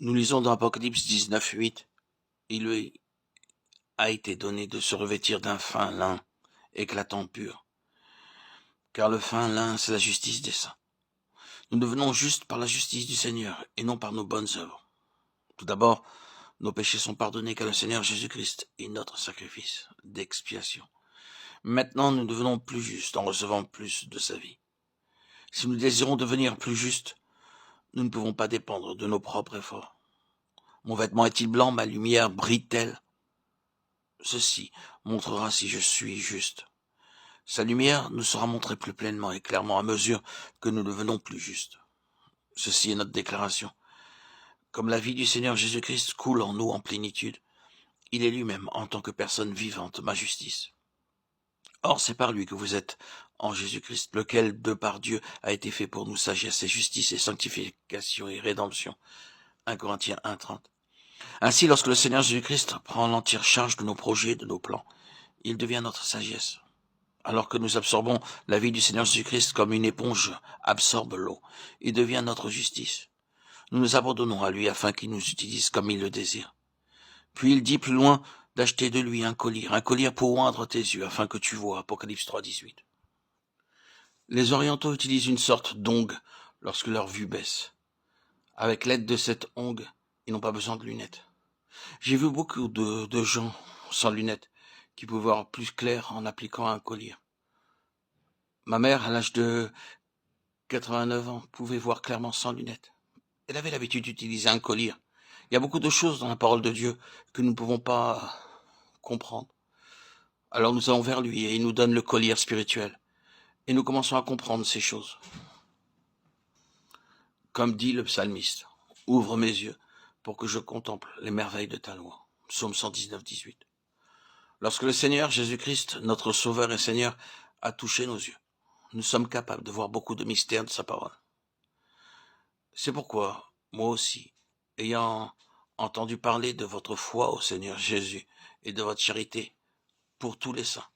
Nous lisons dans Apocalypse 19, 8, il lui a été donné de se revêtir d'un fin lin éclatant pur, car le fin lin, c'est la justice des saints. Nous devenons justes par la justice du Seigneur et non par nos bonnes œuvres. Tout d'abord, nos péchés sont pardonnés car le Seigneur Jésus-Christ est notre sacrifice d'expiation. Maintenant, nous devenons plus justes en recevant plus de sa vie. Si nous désirons devenir plus justes, nous ne pouvons pas dépendre de nos propres efforts. Mon vêtement est-il blanc, ma lumière brille-t-elle? Ceci montrera si je suis juste. Sa lumière nous sera montrée plus pleinement et clairement à mesure que nous devenons plus justes. Ceci est notre déclaration. Comme la vie du Seigneur Jésus-Christ coule en nous en plénitude, il est lui-même, en tant que personne vivante, ma justice. Or, c'est par lui que vous êtes en Jésus-Christ, lequel, de par Dieu, a été fait pour nous sagesse et justice et sanctification et rédemption. 1 Corinthiens 1:30. Ainsi, lorsque le Seigneur Jésus-Christ prend l'entière charge de nos projets, de nos plans, il devient notre sagesse. Alors que nous absorbons la vie du Seigneur Jésus-Christ comme une éponge absorbe l'eau, il devient notre justice. Nous nous abandonnons à lui afin qu'il nous utilise comme il le désire. Puis il dit plus loin d'acheter de lui un collier pour oindre tes yeux afin que tu vois. Apocalypse 3:18. Les orientaux utilisent une sorte d'ongue lorsque leur vue baisse. Avec l'aide de cette ongue, ils n'ont pas besoin de lunettes. J'ai vu beaucoup de gens sans lunettes qui pouvaient voir plus clair en appliquant un collier. Ma mère, à l'âge de 89 ans, pouvait voir clairement sans lunettes. Elle avait l'habitude d'utiliser un collier. Il y a beaucoup de choses dans la parole de Dieu que nous ne pouvons pas comprendre. Alors nous allons vers lui et il nous donne le collier spirituel. Et nous commençons à comprendre ces choses. Comme dit le psalmiste, ouvre mes yeux pour que je contemple les merveilles de ta loi. Psaume 119, 18. Lorsque le Seigneur Jésus-Christ, notre Sauveur et Seigneur, a touché nos yeux, nous sommes capables de voir beaucoup de mystères de sa parole. C'est pourquoi, moi aussi, ayant entendu parler de votre foi au Seigneur Jésus et de votre charité pour tous les saints,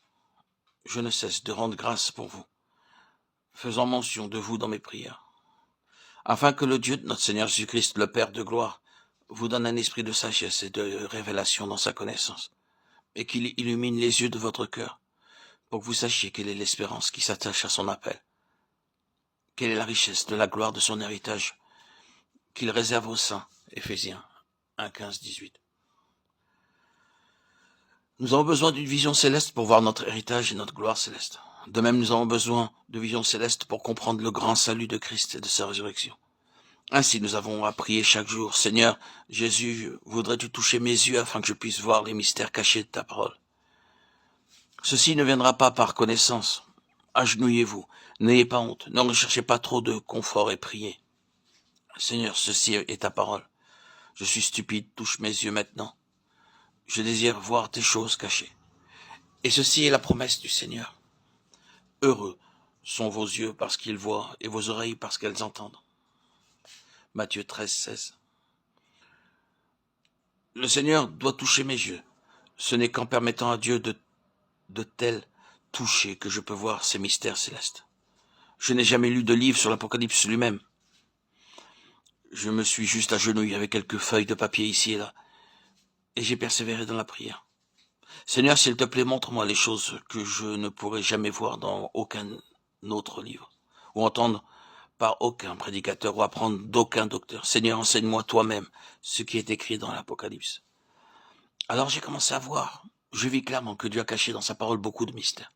je ne cesse de rendre grâce pour vous, faisant mention de vous dans mes prières, afin que le Dieu de notre Seigneur Jésus-Christ, le Père de gloire, vous donne un esprit de sagesse et de révélation dans sa connaissance, et qu'il illumine les yeux de votre cœur, pour que vous sachiez quelle est l'espérance qui s'attache à son appel, quelle est la richesse de la gloire de son héritage, qu'il réserve aux saints. Éphésiens 1, 15, 18. Nous avons besoin d'une vision céleste pour voir notre héritage et notre gloire céleste. De même, nous avons besoin de vision céleste pour comprendre le grand salut de Christ et de sa résurrection. Ainsi, nous avons à prier chaque jour, Seigneur, Jésus, voudrais-tu toucher mes yeux afin que je puisse voir les mystères cachés de ta parole? Ceci ne viendra pas par connaissance. Agenouillez-vous, n'ayez pas honte, ne recherchez pas trop de confort et priez. Seigneur, ceci est ta parole. Je suis stupide, touche mes yeux maintenant. Je désire voir tes choses cachées. Et ceci est la promesse du Seigneur. Heureux sont vos yeux parce qu'ils voient et vos oreilles parce qu'elles entendent. Matthieu 13, 16. Le Seigneur doit toucher mes yeux. Ce n'est qu'en permettant à Dieu de tels toucher que je peux voir ces mystères célestes. Je n'ai jamais lu de livre sur l'Apocalypse lui-même. Je me suis juste agenouillé avec quelques feuilles de papier ici et là, et j'ai persévéré dans la prière. Seigneur, s'il te plaît, montre-moi les choses que je ne pourrai jamais voir dans aucun autre livre, ou entendre par aucun prédicateur, ou apprendre d'aucun docteur. Seigneur, enseigne-moi toi-même ce qui est écrit dans l'Apocalypse. Alors j'ai commencé à voir. Je vis clairement que Dieu a caché dans sa parole beaucoup de mystères.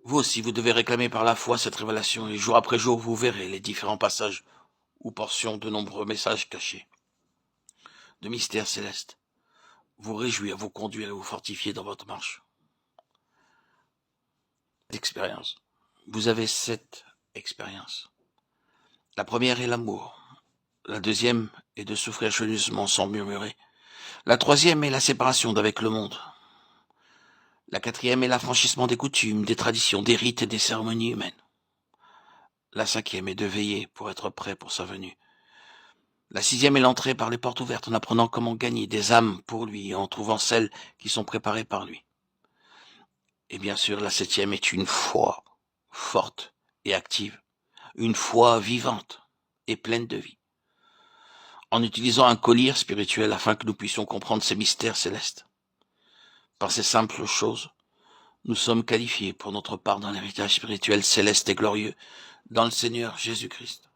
Vous aussi, vous devez réclamer par la foi cette révélation, et jour après jour, vous verrez les différents passages ou portions de nombreux messages cachés, de mystères célestes. Vous réjouir, vous conduire et vous fortifier dans votre marche. D'expérience. Vous avez 7 expériences. La première est l'amour. La deuxième est de souffrir joyeusement sans murmurer. La troisième est la séparation d'avec le monde. La quatrième est l'affranchissement des coutumes, des traditions, des rites et des cérémonies humaines. La cinquième est de veiller pour être prêt pour sa venue. La sixième est l'entrée par les portes ouvertes en apprenant comment gagner des âmes pour lui et en trouvant celles qui sont préparées par lui. Et bien sûr, la septième est une foi forte et active, une foi vivante et pleine de vie. en utilisant un collier spirituel afin que nous puissions comprendre ces mystères célestes. Par ces simples choses, nous sommes qualifiés pour notre part dans l'héritage spirituel céleste et glorieux dans le Seigneur Jésus-Christ.